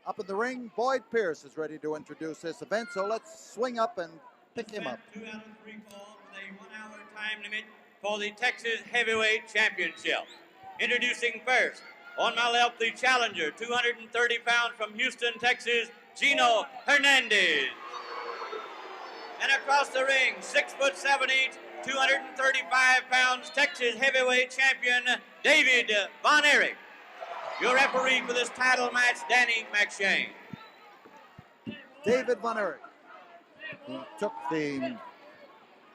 Up in the ring, Boyd Pierce is ready to introduce this event, so let's swing up and pick him up. 2 out of 3 falls with a 1-hour time limit for the Texas Heavyweight Championship. Introducing first, on my left, the challenger, 230 pounds from Houston, Texas, Gino Hernandez. And across the ring, 6'7" 235 pounds, Texas Heavyweight Champion, David Von Erich. Your referee for this title match, Danny McShane. David Von Erich, who took the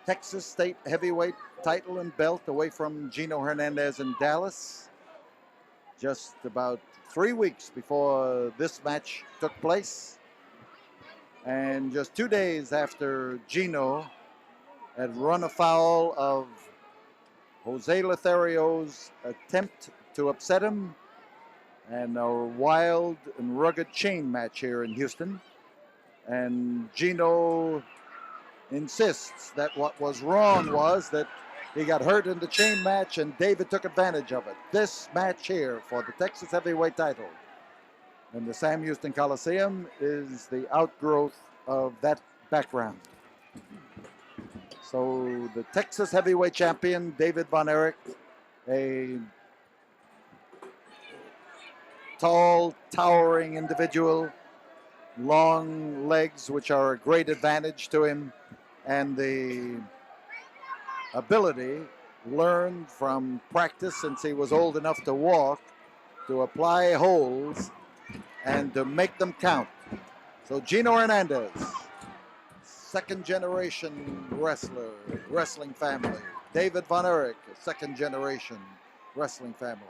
Texas State Heavyweight title and belt away from Gino Hernandez in Dallas just about 3 weeks before this match took place. And just 2 days after Gino had run afoul of Jose Lothario's attempt to upset him, and a wild and rugged chain match here in Houston. And Gino insists that what was wrong was that he got hurt in the chain match and David took advantage of it. This match here for the Texas Heavyweight title in the Sam Houston Coliseum is the outgrowth of that background. So the Texas Heavyweight Champion, David Von Erich, a tall, towering individual, long legs, which are a great advantage to him, and the ability learned from practice since he was old enough to walk, to apply holds and to make them count. So Gino Hernandez, second generation wrestler, wrestling family. David Von Erich, a second generation wrestling family.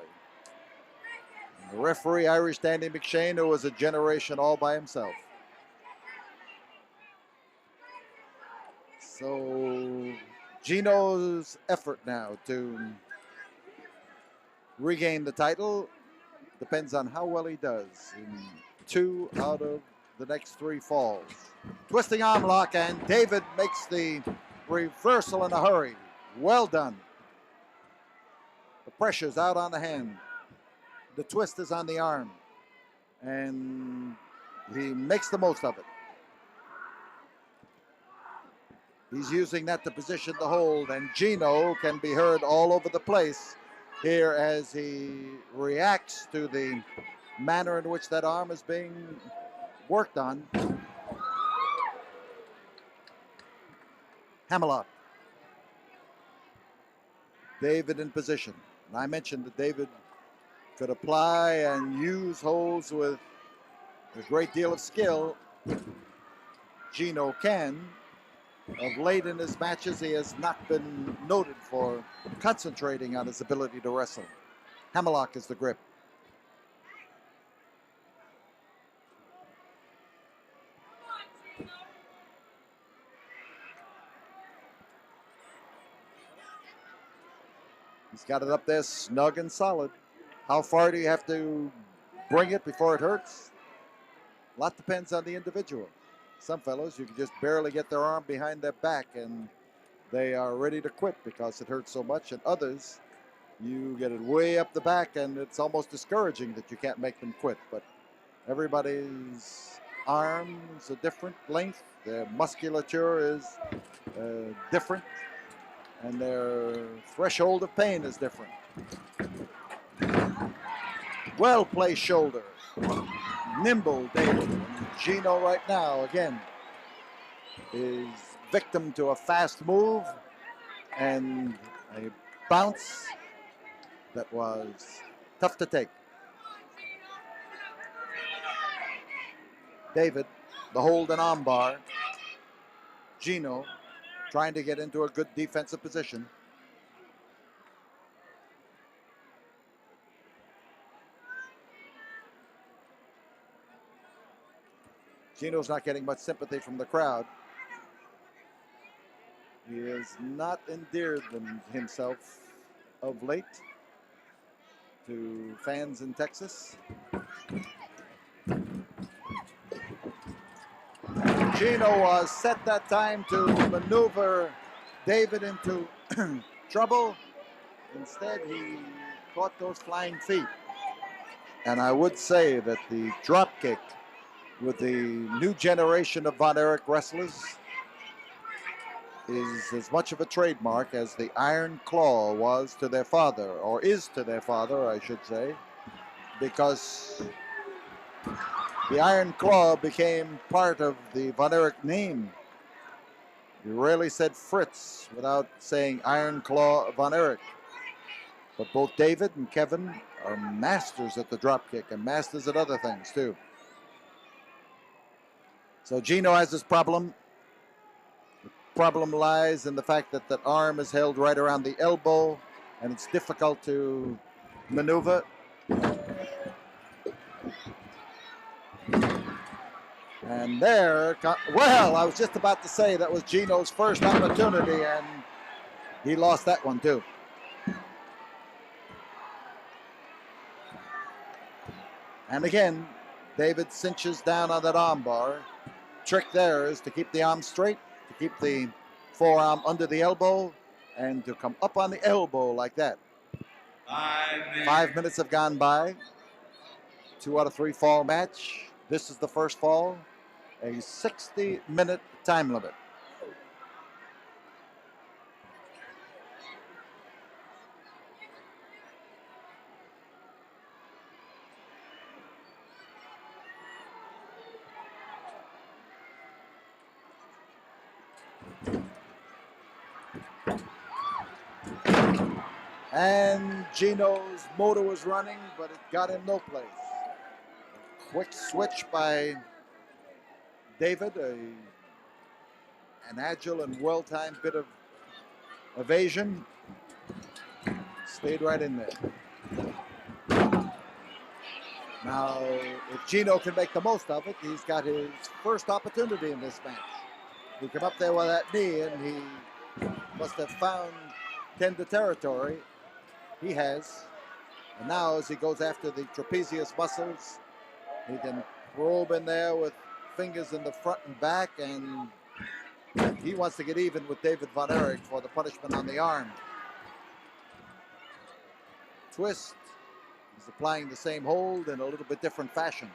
The referee, Irish Danny McShane, who was a generation all by himself. So Gino's effort now to regain the title depends on how well he does in 2 out of the next 3 falls. Twisting arm lock, and David makes the reversal in a hurry. Well done. The pressure's out on the hand. The twist is on the arm, and he makes the most of it. He's using that to position the hold, and Gino can be heard all over the place here as he reacts to the manner in which that arm is being worked on. Hammerlock. David in position. And I mentioned that David could apply and use holds with a great deal of skill. Gino can. Of late in his matches, he has not been noted for concentrating on his ability to wrestle. Hammerlock is the grip. He's got it up there snug and solid. How far do you have to bring it before it hurts? A lot depends on the individual. Some fellows, you can just barely get their arm behind their back and they are ready to quit because it hurts so much. And others, you get it way up the back and it's almost discouraging that you can't make them quit. But everybody's arms are different length. Their musculature is different. And their threshold of pain is different. Well-placed shoulder. Nimble David. Gino right now, again, is victim to a fast move and a bounce that was tough to take. David, the hold and arm bar. Gino trying to get into a good defensive position. Gino's not getting much sympathy from the crowd. He has not endeared himself of late to fans in Texas. Gino was set that time to maneuver David into trouble. Instead, he caught those flying feet. And I would say that the drop kick with the new generation of Von Erich wrestlers is as much of a trademark as the Iron Claw was to their father, or is to their father, I should say, because the Iron Claw became part of the Von Erich name. You rarely said Fritz without saying Iron Claw Von Erich. But both David and Kevin are masters at the dropkick and masters at other things too. So Gino has this problem. The problem lies in the fact that that arm is held right around the elbow and it's difficult to maneuver. And there, well, I was just about to say that was Gino's first opportunity and he lost that one too. And again, David cinches down on that arm bar. Trick there is to keep the arm straight, to keep the forearm under the elbow, and to come up on the elbow like that. 5 minutes have gone by. 2 out of 3 fall match. This is the first fall. A 60-minute time limit. And Gino's motor was running, but it got him no place. Quick switch by David, an agile and well-timed bit of evasion. Stayed right in there. Now, if Gino can make the most of it, he's got his first opportunity in this match. He came up there with that knee, and he must have found tender territory. He has. And now as he goes after the trapezius muscles, he can probe in there with fingers in the front and back, and he wants to get even with David Von Erich for the punishment on the arm. Twist. He's applying the same hold in a little bit different fashion.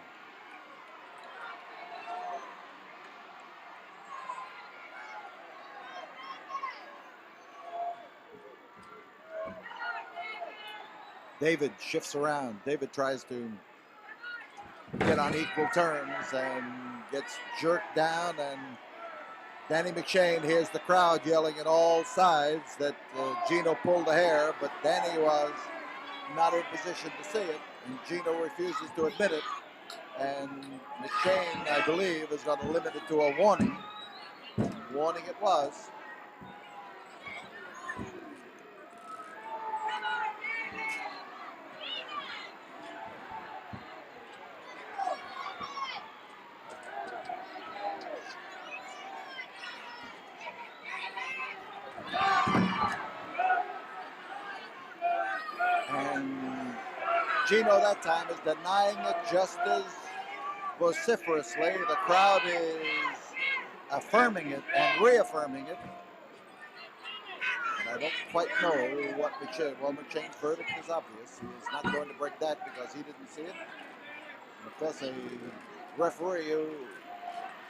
David shifts around. David tries to get on equal terms and gets jerked down, and Danny McShane hears the crowd yelling at all sides that Gino pulled the hair, but Danny was not in position to see it, and Gino refuses to admit it, and McShane, I believe, is going to limit it to a warning. Warning it was. And Gino that time is denying it just as vociferously. The crowd is affirming it and reaffirming it. And I don't quite know what McShane. Well, McShane's verdict is obvious. He is not going to break that because he didn't see it. And of course, a referee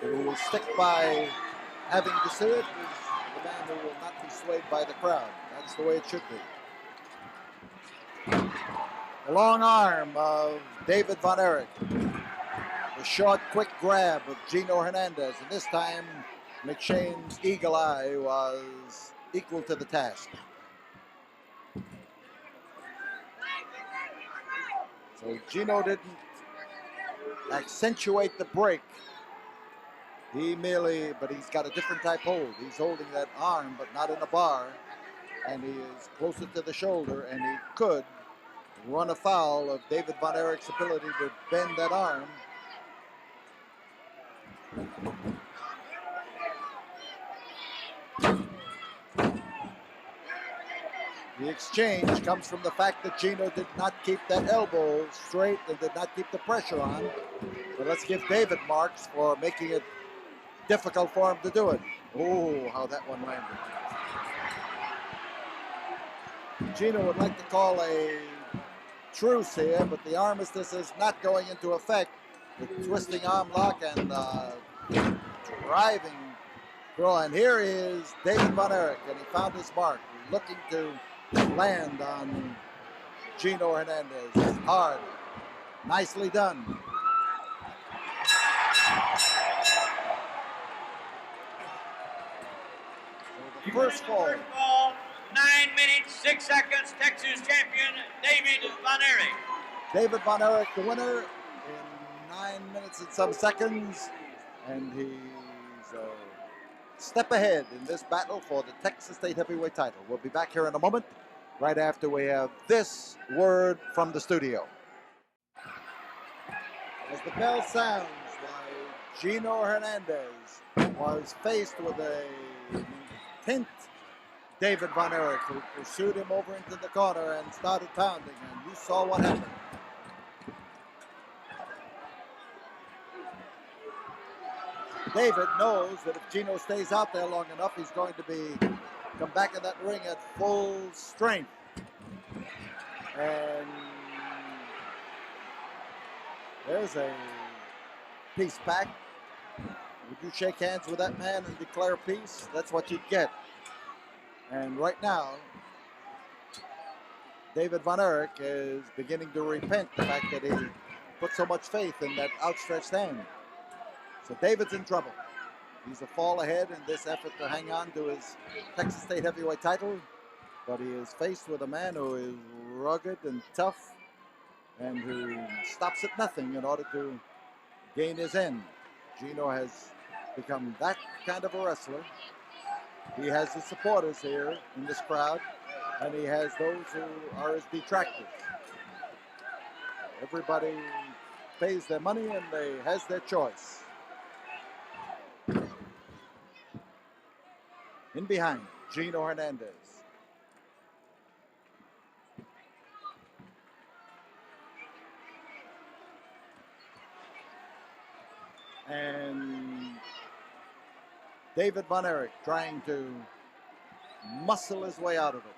who will stick by having to see it is the man who will not be swayed by the crowd. That's the way it should be. The long arm of David Von Erich. The short, quick grab of Gino Hernandez. And this time, McShane's eagle eye was equal to the task. So Gino didn't accentuate the break. But he's got a different type hold. He's holding that arm, but not in a bar. And he is closer to the shoulder, and he could run afoul of David Von Erich's ability to bend that arm. The exchange comes from the fact that Gino did not keep that elbow straight and did not keep the pressure on. But let's give David marks for making it difficult for him to do it. Oh, how that one landed. Gino would like to call a truce here, but the armistice is not going into effect the twisting arm lock and driving throw. And here is David Von Erich, and he found his mark, looking to land on Gino Hernandez. Hard, nicely done. So the first fall. 9 minutes, 6 seconds, Texas champion David Von Erich. David Von Erich, the winner, in 9 minutes and some seconds. And he's a step ahead in this battle for the Texas State Heavyweight title. We'll be back here in a moment, right after we have this word from the studio. As the bell sounds, why Gino Hernandez was faced with a intense David Von Erich, who pursued him over into the corner and started pounding, and you saw what happened. David knows that if Gino stays out there long enough, he's going to come back in that ring at full strength. And there's a peace pact. Would you shake hands with that man and declare peace? That's what you'd get. And right now, David Von Erich is beginning to repent the fact that he put so much faith in that outstretched hand. So David's in trouble. He's a fall ahead in this effort to hang on to his Texas State Heavyweight title, but he is faced with a man who is rugged and tough and who stops at nothing in order to gain his end. Gino has become that kind of a wrestler. He has his supporters here in this crowd, and he has those who are his detractors. Everybody pays their money and they has their choice. In behind, Gino Hernandez. And David Von Erich trying to muscle his way out of it.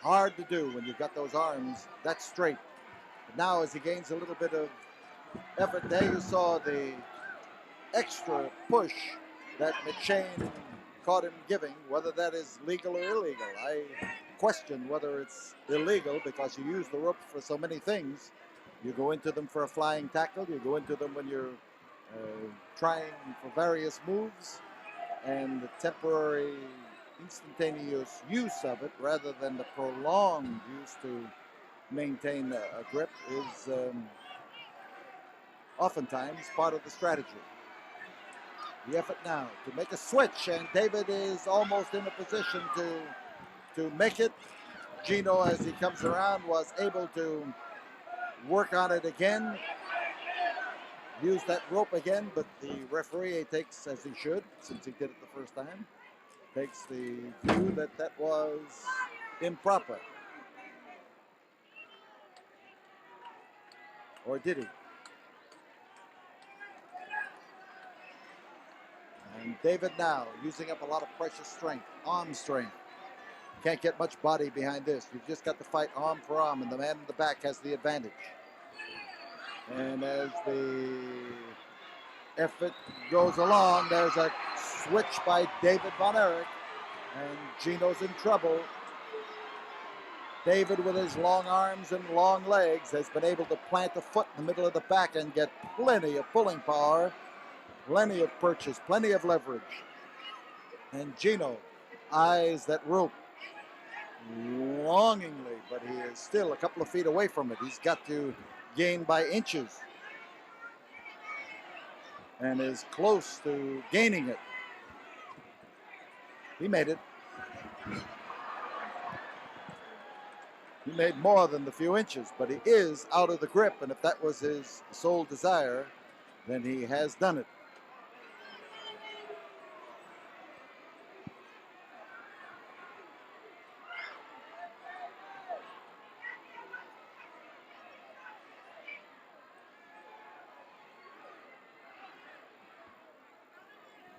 Hard to do when you've got those arms that straight. But now as he gains a little bit of effort, there you saw the extra push that McShane caught him giving. Whether that is legal or illegal, I question whether it's illegal, because you use the rope for so many things. You go into them for a flying tackle, you go into them when you're trying for various moves, and the temporary instantaneous use of it rather than the prolonged use to maintain a grip is oftentimes part of the strategy. The effort now to make a switch, and David is almost in a position to make it. Gino, as he comes around, was able to work on it again, use that rope again, but the referee takes, as he should, since he did it the first time, takes the view that that was improper. Or did he? And David now using up a lot of precious strength, arm strength. Can't get much body behind this. You've just got to fight arm for arm, and the man in the back has the advantage. And as the effort goes along, there's a switch by David Von Erich, and Gino's in trouble. David, with his long arms and long legs, has been able to plant a foot in the middle of the back and get plenty of pulling power, plenty of purchase, plenty of leverage. And Gino eyes that rope longingly, but he is still a couple of feet away from it. He's got to gain by inches and is close to gaining it. He made it. He made more than the few inches, but he is out of the grip, and if that was his sole desire, then he has done it.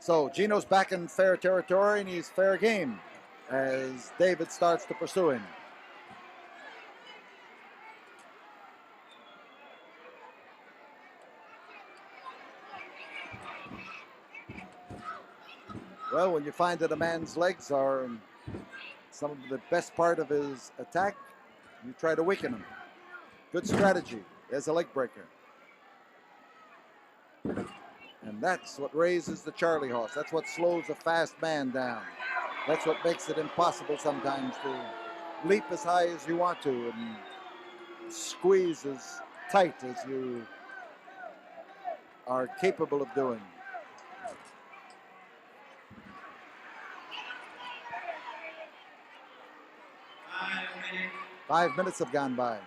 So Gino's back in fair territory, and he's fair game as David starts to pursue him. Well, when you find that a man's legs are some of the best part of his attack, you try to weaken him. Good strategy. There's a leg breaker. And that's what raises the Charlie horse. That's what slows a fast man down. That's what makes it impossible sometimes to leap as high as you want to and squeeze as tight as you are capable of doing. Five minutes have gone by.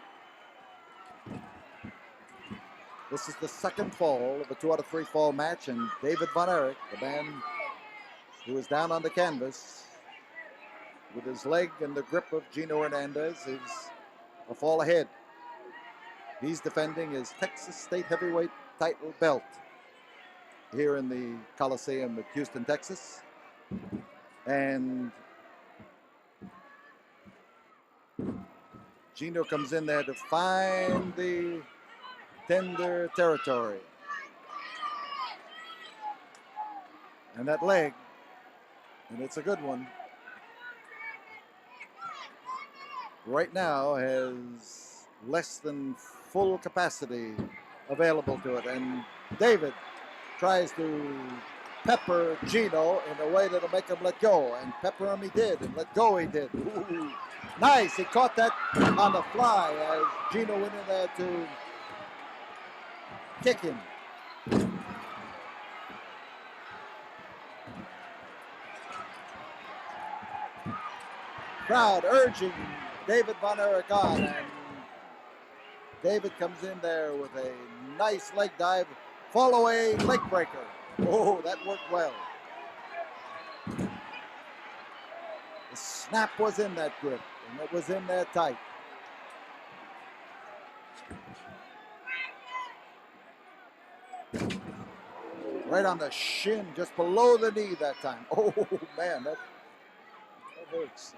This is the second fall of a 2 out of 3 fall match, and David Von Erich, the man who is down on the canvas with his leg in the grip of Gino Hernandez, is a fall ahead. He's defending his Texas State Heavyweight title belt here in the Coliseum at Houston, Texas. And Gino comes in there to find the tender territory. And that leg, and it's a good one, right now has less than full capacity available to it. And David tries to pepper Gino in a way that'll make him let go. And pepper him he did, and let go he did. Ooh, nice, he caught that on the fly as Gino went in there to kick him. Crowd urging David Von Erich on, and David comes in there with a nice leg dive, fall away leg breaker. Oh, that worked well. The snap was in that grip, and it was in there tight. Right on the shin, just below the knee that time. Oh, man, that hurts.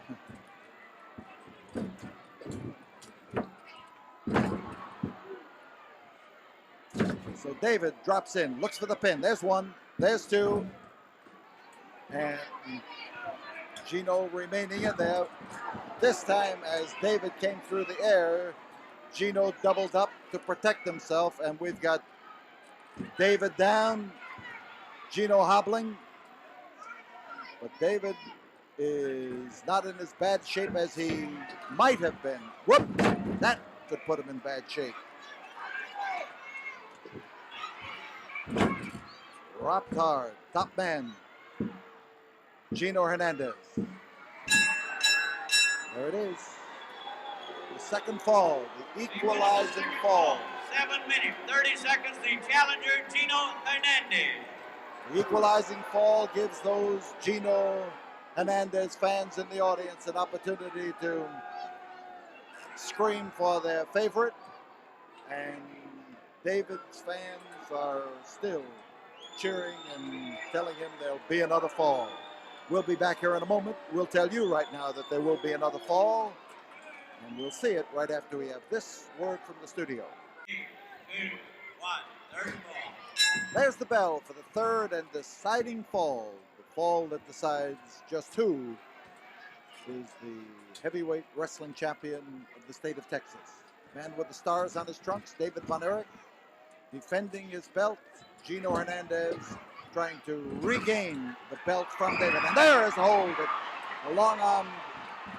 So David drops in, looks for the pin. There's one, there's two. And Gino remaining in there. This time, as David came through the air, Gino doubled up to protect himself, and we've got David down, Gino hobbling. But David is not in as bad shape as he might have been. Whoop! That could put him in bad shape. Dropped hard. Top man, Gino Hernandez. There it is. The second fall, the equalizing fall. 7 minutes, 30 seconds, the challenger, Gino Hernandez. The equalizing fall gives those Gino Hernandez fans in the audience an opportunity to scream for their favorite. And David's fans are still cheering and telling him there'll be another fall. We'll be back here in a moment. We'll tell you right now that there will be another fall, and we'll see it right after we have this word from the studio. 3, 2, 1, third fall. There's the bell for the third and deciding fall. The fall that decides just who is the heavyweight wrestling champion of the state of Texas. Man with the stars on his trunks, David Von Erich, defending his belt. Gino Hernandez trying to regain the belt from David. And there is a hold that the long-arm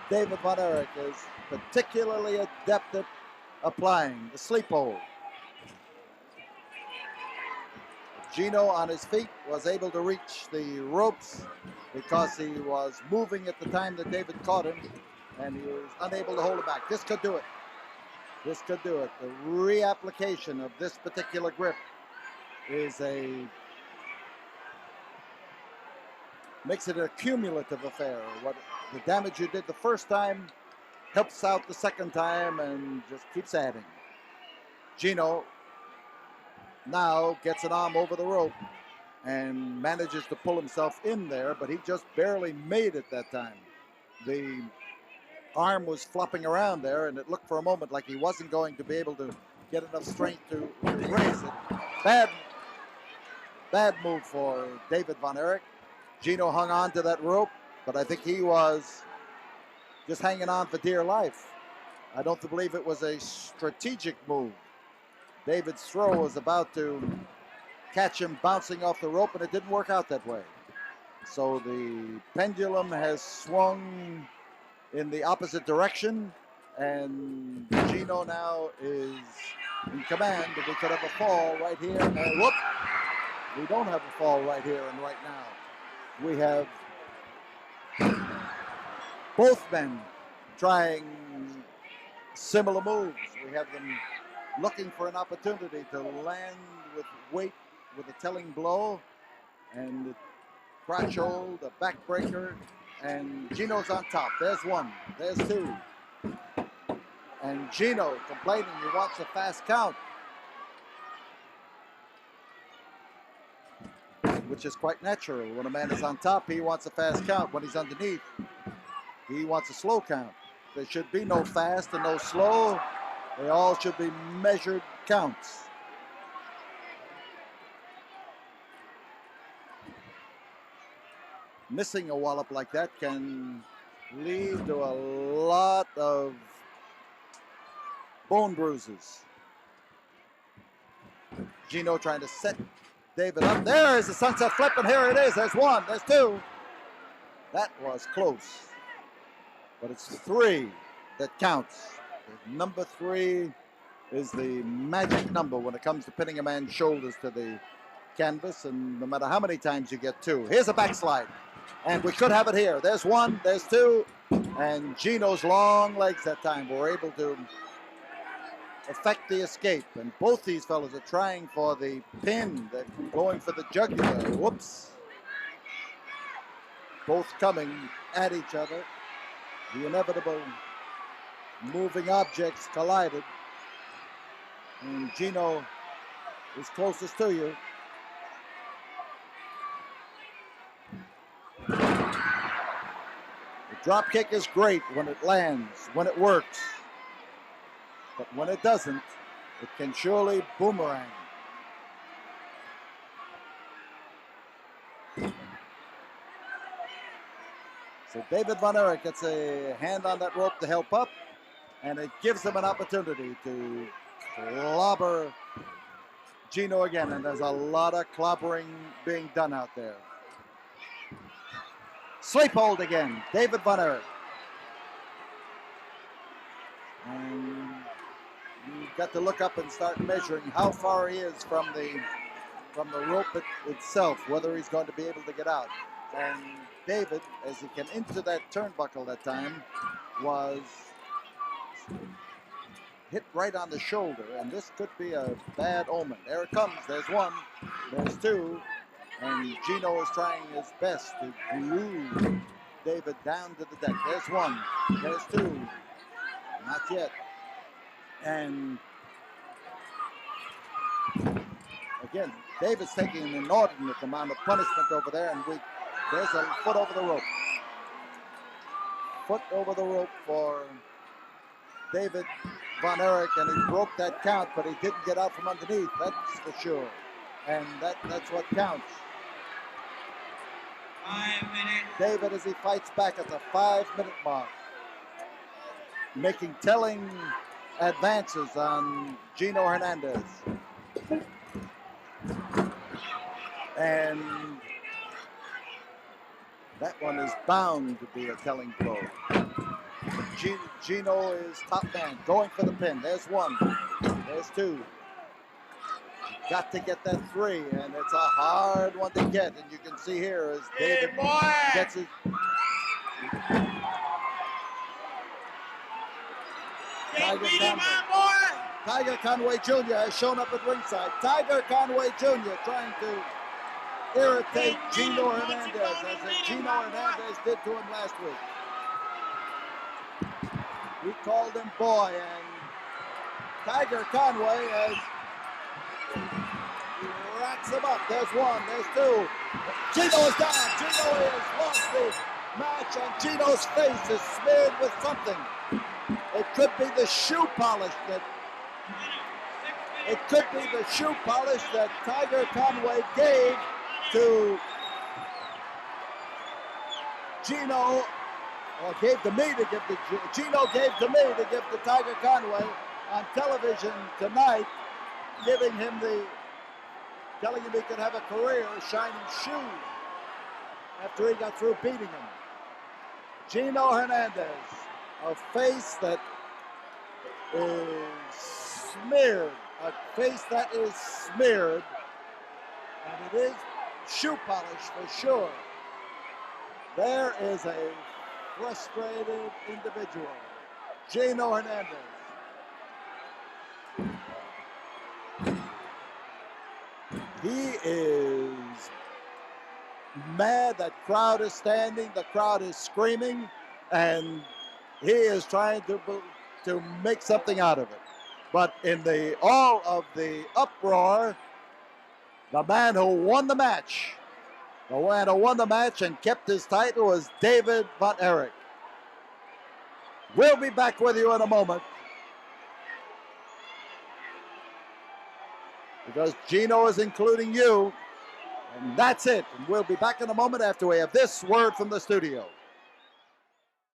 David Von Erich is particularly adept at applying, the sleep hold. Gino on his feet was able to reach the ropes because he was moving at the time that David caught him, and he was unable to hold him back. This could do it. This could do it. The reapplication of this particular grip is makes it a cumulative affair. What the damage you did the first time helps out the second time and just keeps adding. Gino now gets an arm over the rope and manages to pull himself in there, but he just barely made it that time. The arm was flopping around there, and it looked for a moment like he wasn't going to be able to get enough strength to raise it. Bad move for David Von Erich. Gino hung on to that rope, but I think he was just hanging on for dear life. I don't believe it was a strategic move. David's throw was about to catch him bouncing off the rope, and it didn't work out that way. So the pendulum has swung in the opposite direction, and Gino now is in command. We could have a fall right here, and whoop! We don't have a fall right here and right now. We have both men trying similar moves. We have them looking for an opportunity to land with weight with a telling blow, and the crotch hold, a backbreaker, and Gino's on top. There's one, there's two. And Gino complaining he wants a fast count, which is quite natural. When a man is on top, he wants a fast count. When he's underneath, he wants a slow count. There should be no fast and no slow. They all should be measured counts. Missing a wallop like that can lead to a lot of bone bruises. Gino trying to set David up. There is the sunset flip, and here it is. There's one, there's two. That was close. But it's three that counts. Number three is the magic number when it comes to pinning a man's shoulders to the canvas, and no matter how many times you get two. Here's a backslide, and we could have it here. There's one, there's two, and Gino's long legs that time were able to affect the escape, and both these fellows are trying for the pin. They're going for the jugular. Whoops. Both coming at each other. The inevitable moving objects collided, and Gino is closest to you. The drop kick is great when it lands, when it works. But when it doesn't, it can surely boomerang. So David Von Erich gets a hand on that rope to help up, and it gives him an opportunity to clobber Gino again, and there's a lot of clobbering being done out there. Sleep hold again, David Von Erich. And you've got to look up and start measuring how far he is from the rope itself, whether he's going to be able to get out. And David, as he came into that turnbuckle that time, was hit right on the shoulder, and this could be a bad omen. There it comes. There's one. There's two. And Gino is trying his best to glue David down to the deck. There's one. There's two. Not yet. And again, David's taking an inordinate amount of punishment over there, and there's a foot over the rope. Foot over the rope for David Von Erich, and he broke that count, but he didn't get out from underneath, that's for sure. And that's what counts. 5 minutes. David, as he fights back at the 5-minute mark, making telling advances on Gino Hernandez. And that one is bound to be a telling blow. Gino is top man, going for the pin. There's one, there's two. Got to get that three, and it's a hard one to get. And you can see here as David gets his... Tiger Conway Jr. has shown up at ringside. Tiger Conway Jr. trying to irritate Gino Hernandez, as Gino Hernandez did to him last week. He called him boy, and Tiger Conway has racks him up. There's one, there's two. Gino is down. Gino has lost the match, and Gino's face is smeared with something. It could be the shoe polish that Tiger Conway gave to Gino, or gave to me to give to Gino gave to me to give to Tiger Conway on television tonight, telling him he could have a career shining shoes after he got through beating him. Gino Hernandez, a face that is smeared, and it is shoe polish for sure. There is a frustrated individual, Gino Hernandez. He is mad. That crowd is standing, the crowd is screaming, and he is trying to make something out of it. But in all of the uproar, the man who won the match, and kept his title was David von Erich. We'll be back with you in a moment, because Gino is including you, and that's it. And we'll be back in a moment after we have this word from the studio.